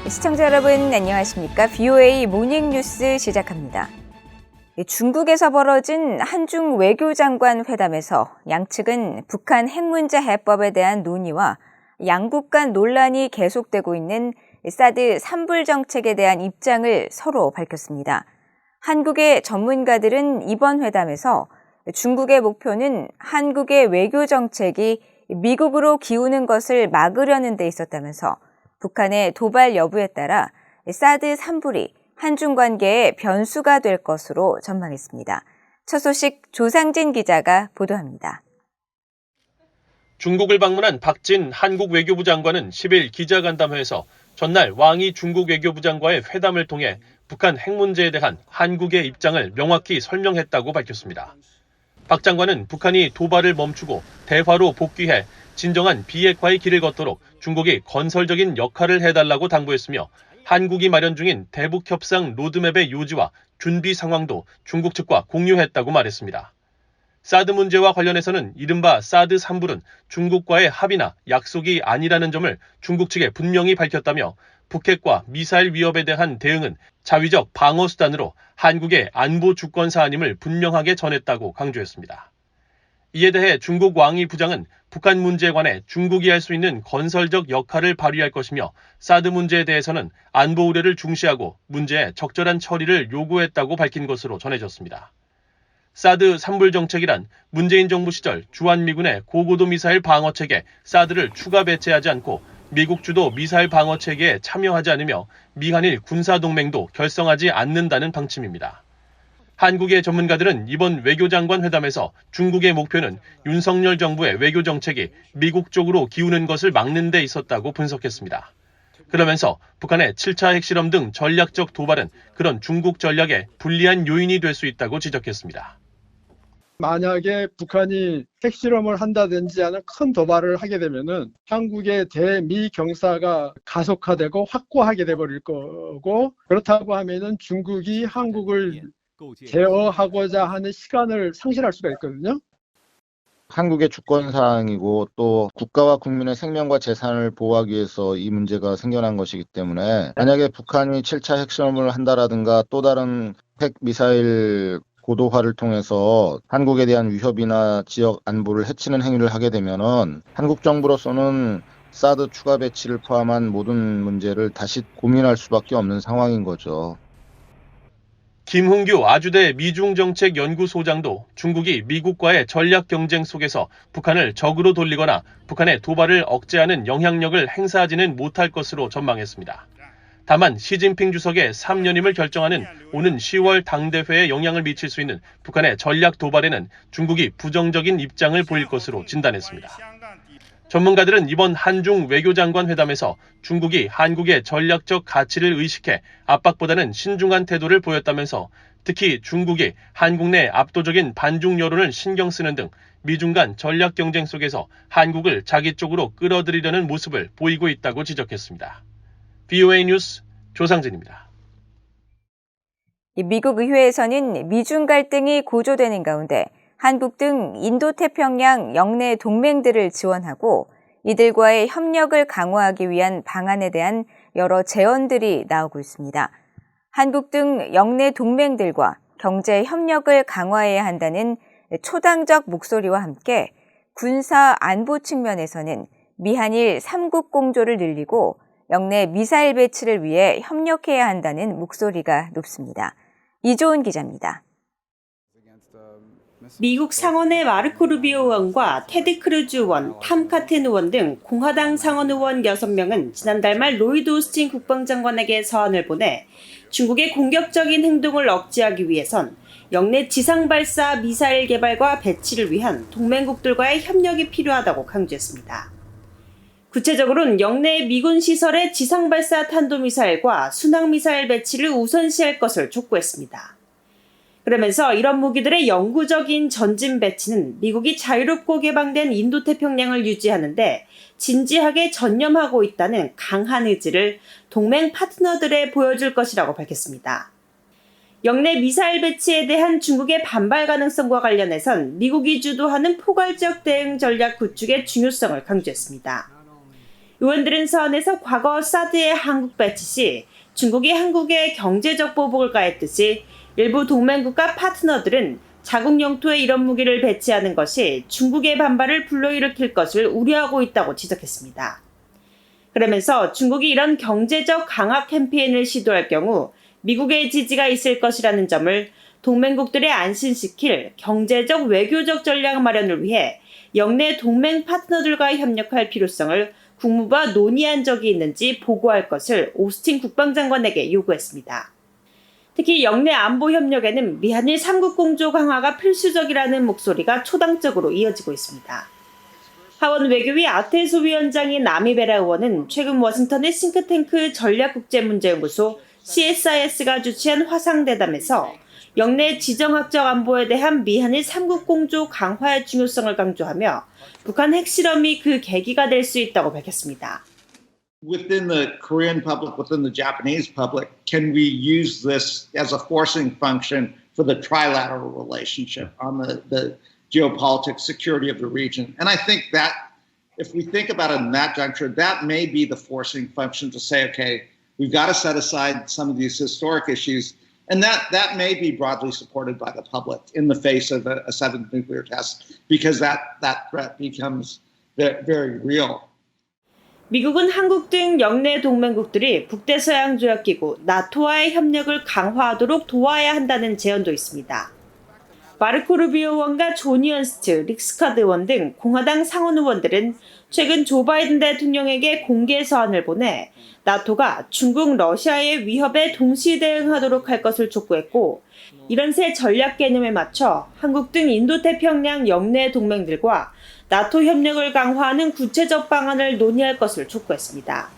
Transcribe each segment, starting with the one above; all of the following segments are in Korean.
시청자 여러분 안녕하십니까? BOA 모닝뉴스 시작합니다. 중국에서 벌어진 한중 외교장관 회담에서 양측은 북한 핵 문제 해법에 대한 논의와 양국 간 논란이 계속되고 있는 사드 3불 정책에 대한 입장을 서로 밝혔습니다. 한국의 전문가들은 이번 회담에서 중국의 목표는 한국의 외교 정책이 미국으로 기우는 것을 막으려는 데 있었다면서 북한의 도발 여부에 따라 사드 3불이 한중 관계의 변수가 될 것으로 전망했습니다. 첫 소식 조상진 기자가 보도합니다. 중국을 방문한 박진 한국 외교부 장관은 10일 기자간담회에서 전날 왕이 중국 외교부 장과의 회담을 통해 북한 핵 문제에 대한 한국의 입장을 명확히 설명했다고 밝혔습니다. 박 장관은 북한이 도발을 멈추고 대화로 복귀해 진정한 비핵화의 길을 걷도록 중국이 건설적인 역할을 해달라고 당부했으며 한국이 마련 중인 대북협상 로드맵의 요지와 준비 상황도 중국 측과 공유했다고 말했습니다. 사드 문제와 관련해서는 이른바 사드 3불은 중국과의 합의나 약속이 아니라는 점을 중국 측에 분명히 밝혔다며 북핵과 미사일 위협에 대한 대응은 자위적 방어 수단으로 한국의 안보 주권 사안임을 분명하게 전했다고 강조했습니다. 이에 대해 중국 왕이 부장은 북한 문제에 관해 중국이 할 수 있는 건설적 역할을 발휘할 것이며 사드 문제에 대해서는 안보 우려를 중시하고 문제의 적절한 처리를 요구했다고 밝힌 것으로 전해졌습니다. 사드 3불 정책이란 문재인 정부 시절 주한미군의 고고도 미사일 방어체계 사드를 추가 배치하지 않고 미국 주도 미사일 방어체계에 참여하지 않으며 미한일 군사동맹도 결성하지 않는다는 방침입니다. 한국의 전문가들은 이번 외교장관 회담에서 중국의 목표는 윤석열 정부의 외교 정책이 미국 쪽으로 기우는 것을 막는 데 있었다고 분석했습니다. 그러면서 북한의 7차 핵실험 등 전략적 도발은 그런 중국 전략에 불리한 요인이 될 수 있다고 지적했습니다. 만약에 북한이 핵실험을 한다든지 하는 큰 도발을 하게 되면은 한국의 대미 경사가 가속화되고 확고하게 돼버릴 거고, 그렇다고 하면은 중국이 한국을 제어하고자 하는 시간을 상실할 수가 있거든요. 한국의 주권 사항이고 또 국가와 국민의 생명과 재산을 보호하기 위해서 이 문제가 생겨난 것이기 때문에 만약에 북한이 7차 핵실험을 한다라든가 또 다른 핵 미사일 고도화를 통해서 한국에 대한 위협이나 지역 안보를 해치는 행위를 하게 되면은 한국 정부로서는 사드 추가 배치를 포함한 모든 문제를 다시 고민할 수밖에 없는 상황인 거죠. 김흥규 아주대 미중정책연구소장도 중국이 미국과의 전략 경쟁 속에서 북한을 적으로 돌리거나 북한의 도발을 억제하는 영향력을 행사하지는 못할 것으로 전망했습니다. 다만 시진핑 주석의 3년임을 결정하는 오는 10월 당대회에 영향을 미칠 수 있는 북한의 전략 도발에는 중국이 부정적인 입장을 보일 것으로 진단했습니다. 전문가들은 이번 한중 외교장관 회담에서 중국이 한국의 전략적 가치를 의식해 압박보다는 신중한 태도를 보였다면서 특히 중국이 한국 내 압도적인 반중 여론을 신경 쓰는 등 미중 간 전략 경쟁 속에서 한국을 자기 쪽으로 끌어들이려는 모습을 보이고 있다고 지적했습니다. BOA 뉴스 조상진입니다. 미국 의회에서는 미중 갈등이 고조되는 가운데 한국 등 인도태평양 영내 동맹들을 지원하고 이들과의 협력을 강화하기 위한 방안에 대한 여러 제언들이 나오고 있습니다. 한국 등 영내 동맹들과 경제 협력을 강화해야 한다는 초당적 목소리와 함께 군사 안보 측면에서는 미한일 3국 공조를 늘리고 영내 미사일 배치를 위해 협력해야 한다는 목소리가 높습니다. 이조은 기자입니다. 미국 상원의 마르코 루비오 의원과 테드 크루즈 의원, 탐 카튼 의원 등 공화당 상원 의원 6명은 지난달 말 로이드 오스틴 국방장관에게 서한을 보내 중국의 공격적인 행동을 억제하기 위해선 영내 지상발사 미사일 개발과 배치를 위한 동맹국들과의 협력이 필요하다고 강조했습니다. 구체적으로는 영내 미군 시설의 지상발사 탄도미사일과 순항미사일 배치를 우선시할 것을 촉구했습니다. 그러면서 이런 무기들의 영구적인 전진 배치는 미국이 자유롭고 개방된 인도태평양을 유지하는데 진지하게 전념하고 있다는 강한 의지를 동맹 파트너들에 보여줄 것이라고 밝혔습니다. 영내 미사일 배치에 대한 중국의 반발 가능성과 관련해선 미국이 주도하는 포괄적 대응 전략 구축의 중요성을 강조했습니다. 의원들은 서한에서 과거 사드의 한국 배치 시 중국이 한국에 경제적 보복을 가했듯이 일부 동맹국가 파트너들은 자국 영토에 이런 무기를 배치하는 것이 중국의 반발을 불러일으킬 것을 우려하고 있다고 지적했습니다. 그러면서 중국이 이런 경제적 강화 캠페인을 시도할 경우 미국의 지지가 있을 것이라는 점을 동맹국들의 안심시킬 경제적 외교적 전략 마련을 위해 영내 동맹 파트너들과 협력할 필요성을 국무부와 논의한 적이 있는지 보고할 것을 오스틴 국방장관에게 요구했습니다. 특히 영내 안보 협력에는 미한일 3국 공조 강화가 필수적이라는 목소리가 초당적으로 이어지고 있습니다. 하원 외교위 아테소 위원장인 아미베라 의원은 최근 워싱턴의 싱크탱크 전략국제문제연구소 CSIS가 주최한 화상대담에서 영내 지정학적 안보에 대한 미한일 3국 공조 강화의 중요성을 강조하며 북한 핵실험이 그 계기가 될 수 있다고 밝혔습니다. Within the Korean public, within the Japanese public, can we use this as a forcing function for the trilateral relationship on the geopolitics, security of the region? And I think that if we think about it in that juncture, that may be the forcing function to say, okay, we've got to set aside some of these historic issues. And that may be broadly supported by the public in the face of a seventh nuclear test, because that threat becomes very real. 미국은 한국 등 영내 동맹국들이 북대서양조약기구 나토와의 협력을 강화하도록 도와야 한다는 제언도 있습니다. 마르코 루비오 의원과 조니 언스트, 릭 스카드 의원 등 공화당 상원 의원들은 최근 조 바이든 대통령에게 공개 서한을 보내 나토가 중국, 러시아의 위협에 동시 대응하도록 할 것을 촉구했고, 이런 새 전략 개념에 맞춰 한국 등 인도태평양 영내 동맹들과 나토 협력을 강화하는 구체적 방안을 논의할 것을 촉구했습니다.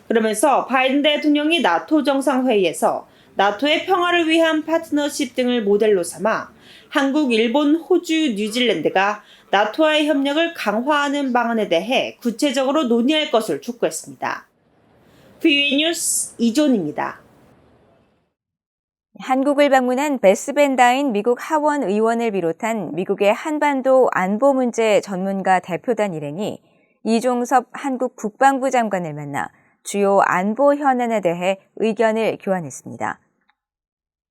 그러면서 바이든 대통령이 나토 정상회의에서 나토의 평화를 위한 파트너십 등을 모델로 삼아 한국, 일본, 호주, 뉴질랜드가 나토와의 협력을 강화하는 방안에 대해 구체적으로 논의할 것을 촉구했습니다. VOA 뉴스 이존입니다. 한국을 방문한 베스 벤다인 미국 하원 의원을 비롯한 미국의 한반도 안보 문제 전문가 대표단 일행이 이종섭 한국 국방부 장관을 만나 주요 안보 현안에 대해 의견을 교환했습니다.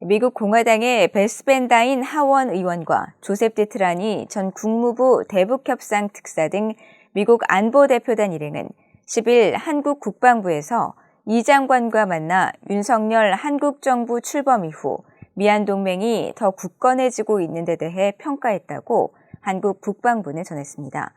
미국 공화당의 베스 벤다인 하원 의원과 조셉 디트라니 전 국무부 대북협상 특사 등 미국 안보 대표단 일행은 10일 한국 국방부에서 이 장관과 만나 윤석열 한국 정부 출범 이후 미한 동맹이 더 굳건해지고 있는 데 대해 평가했다고 한국 국방부는 전했습니다.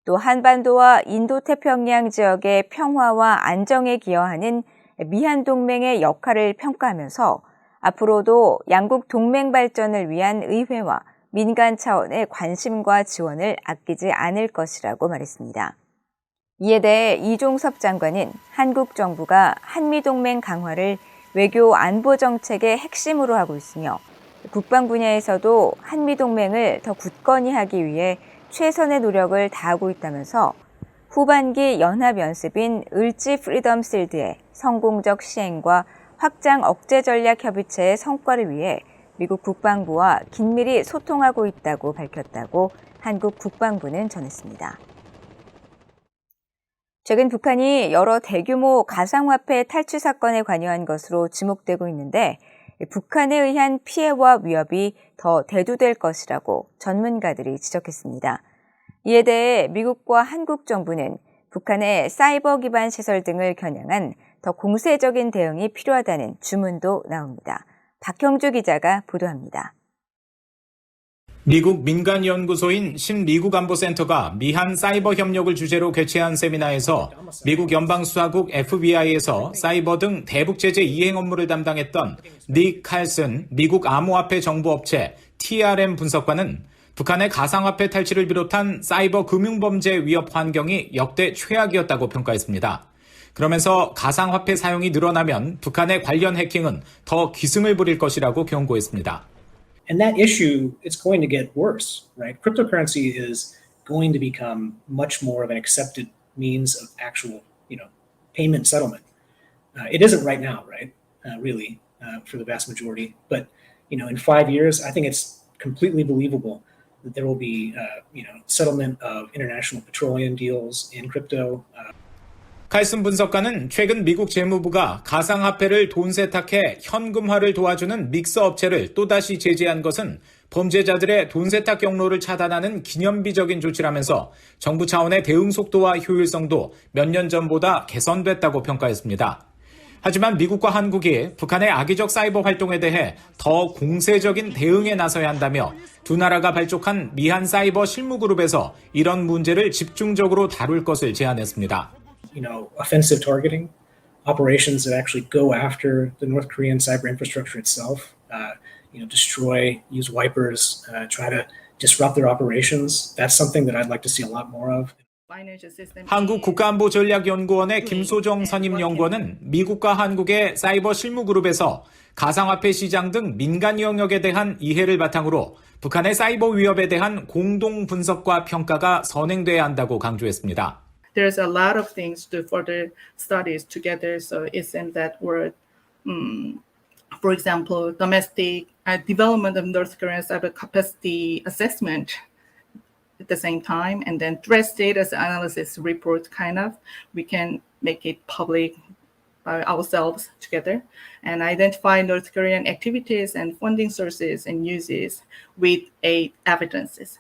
또 한반도와 인도태평양 지역의 평화와 안정에 기여하는 미한 동맹의 역할을 평가하면서 앞으로도 양국 동맹 발전을 위한 의회와 민간 차원의 관심과 지원을 아끼지 않을 것이라고 말했습니다. 이에 대해 이종섭 장관은 한국 정부가 한미동맹 강화를 외교 안보 정책의 핵심으로 하고 있으며 국방 분야에서도 한미동맹을 더 굳건히 하기 위해 최선의 노력을 다하고 있다면서 후반기 연합연습인 을지 프리덤 실드의 성공적 시행과 확장 억제 전략 협의체의 성과를 위해 미국 국방부와 긴밀히 소통하고 있다고 밝혔다고 한국 국방부는 전했습니다. 최근 북한이 여러 대규모 가상화폐 탈취 사건에 관여한 것으로 지목되고 있는데 북한에 의한 피해와 위협이 더 대두될 것이라고 전문가들이 지적했습니다. 이에 대해 미국과 한국 정부는 북한의 사이버 기반 시설 등을 겨냥한 더 공세적인 대응이 필요하다는 주문도 나옵니다. 박형주 기자가 보도합니다. 미국 민간연구소인 신미국안보센터가 미한 사이버 협력을 주제로 개최한 세미나에서 미국 연방수사국 FBI에서 사이버 등 대북 제재 이행 업무를 담당했던 닉 칼슨 미국 암호화폐 정보업체 TRM 분석관은 북한의 가상화폐 탈취를 비롯한 사이버 금융범죄 위협 환경이 역대 최악이었다고 평가했습니다. 그러면서 가상화폐 사용이 늘어나면 북한의 관련 해킹은 더 기승을 부릴 것이라고 경고했습니다. And that issue, it's going to get worse, right? Cryptocurrency is going to become much more of an accepted means of actual, payment settlement. It isn't right now, right? Really, for the vast majority. But, in 5 years, I think it's completely believable that there will be, settlement of international petroleum deals in crypto. 칼슨 분석가는 최근 미국 재무부가 가상화폐를 돈 세탁해 현금화를 도와주는 믹서 업체를 또다시 제재한 것은 범죄자들의 돈 세탁 경로를 차단하는 기념비적인 조치라면서 정부 차원의 대응 속도와 효율성도 몇 년 전보다 개선됐다고 평가했습니다. 하지만 미국과 한국이 북한의 악의적 사이버 활동에 대해 더 공세적인 대응에 나서야 한다며 두 나라가 발족한 미한 사이버 실무그룹에서 이런 문제를 집중적으로 다룰 것을 제안했습니다. Offensive targeting, operations that actually go after the North Korean cyber infrastructure itself, destroy, use wipers, try to disrupt their operations. That's something that I'd like to see a lot more of. 한국국가안보전략연구원의 김소정 선임연구원은 미국과 한국의 사이버 실무그룹에서 가상화폐 시장 등 민간 영역에 대한 이해를 바탕으로 북한의 사이버 위협에 대한 공동 분석과 평가가 선행돼야 한다고 강조했습니다. There's a lot of things to further studies together, so it's in that word. For example, domestic development of North Korean cyber capacity assessment at the same time, and then threat status analysis report we can make it public by ourselves together and identify North Korean activities and funding sources and uses with evidences.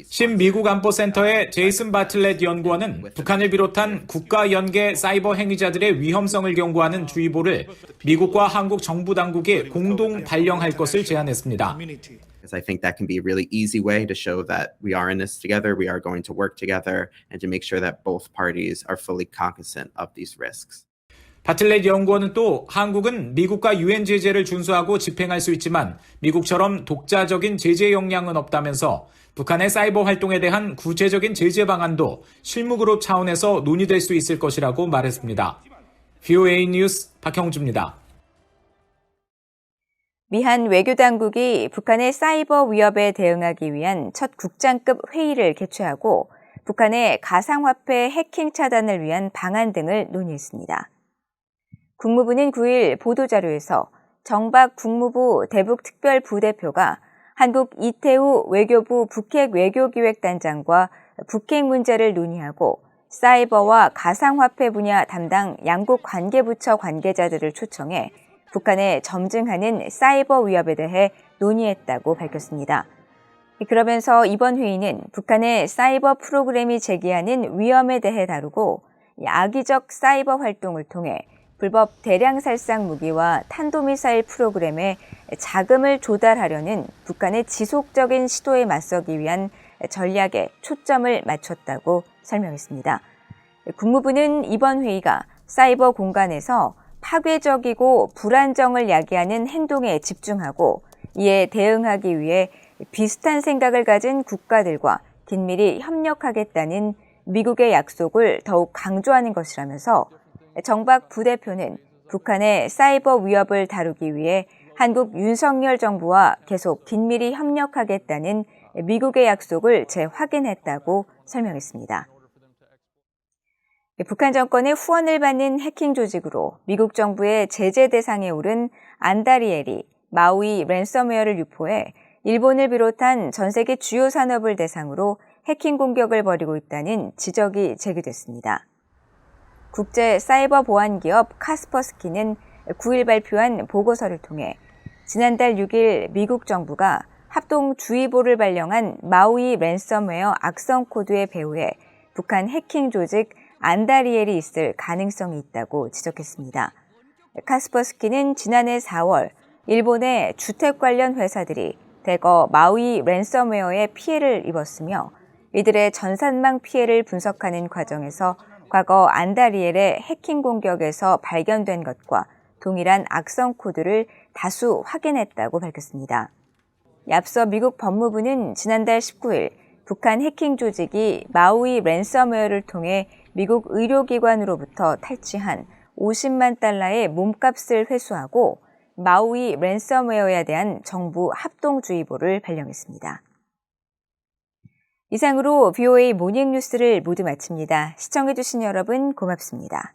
신미국 안보센터의 제이슨 바틀렛 연구원은 북한을 비롯한 국가 연계 사이버 행위자들의 위험성을 경고하는 주의보를 미국과 한국 정부 당국이 공동 발령할 것을 제안했습니다. I think that can be a really easy way to show that we are in this together, we are going to work together, and to make sure that both parties are fully cognizant of these risks. 바틀렛 연구원은 또 한국은 미국과 유엔 제재를 준수하고 집행할 수 있지만 미국처럼 독자적인 제재 역량은 없다면서 북한의 사이버 활동에 대한 구체적인 제재 방안도 실무그룹 차원에서 논의될 수 있을 것이라고 말했습니다. VOA 뉴스 박형주입니다. 미한 외교당국이 북한의 사이버 위협에 대응하기 위한 첫 국장급 회의를 개최하고 북한의 가상화폐 해킹 차단을 위한 방안 등을 논의했습니다. 국무부는 9일 보도자료에서 정박 국무부 대북특별부대표가 한국 이태우 외교부 북핵 외교기획단장과 북핵 문제를 논의하고 사이버와 가상화폐 분야 담당 양국 관계부처 관계자들을 초청해 북한에 점증하는 사이버 위협에 대해 논의했다고 밝혔습니다. 그러면서 이번 회의는 북한의 사이버 프로그램이 제기하는 위험에 대해 다루고 악의적 사이버 활동을 통해 불법 대량 살상 무기와 탄도미사일 프로그램에 자금을 조달하려는 북한의 지속적인 시도에 맞서기 위한 전략에 초점을 맞췄다고 설명했습니다. 국무부는 이번 회의가 사이버 공간에서 파괴적이고 불안정을 야기하는 행동에 집중하고 이에 대응하기 위해 비슷한 생각을 가진 국가들과 긴밀히 협력하겠다는 미국의 약속을 더욱 강조하는 것이라면서 정박 부대표는 북한의 사이버 위협을 다루기 위해 한국 윤석열 정부와 계속 긴밀히 협력하겠다는 미국의 약속을 재확인했다고 설명했습니다. 북한 정권의 후원을 받는 해킹 조직으로 미국 정부의 제재 대상에 오른 안다리엘이 마우이 랜섬웨어를 유포해 일본을 비롯한 전 세계 주요 산업을 대상으로 해킹 공격을 벌이고 있다는 지적이 제기됐습니다. 국제 사이버 보안 기업 카스퍼스키는 9일 발표한 보고서를 통해 지난달 6일 미국 정부가 합동주의보를 발령한 마우이 랜섬웨어 악성 코드의 배후에 북한 해킹 조직 안다리엘이 있을 가능성이 있다고 지적했습니다. 카스퍼스키는 지난해 4월 일본의 주택 관련 회사들이 대거 마우이 랜섬웨어에 피해를 입었으며 이들의 전산망 피해를 분석하는 과정에서 과거 안다리엘의 해킹 공격에서 발견된 것과 동일한 악성 코드를 다수 확인했다고 밝혔습니다. 앞서 미국 법무부는 지난달 19일 북한 해킹 조직이 마우이 랜섬웨어를 통해 미국 의료기관으로부터 탈취한 50만 달러의 몸값을 회수하고 마우이 랜섬웨어에 대한 정부 합동주의보를 발령했습니다. 이상으로 VOA 모닝뉴스를 모두 마칩니다. 시청해주신 여러분 고맙습니다.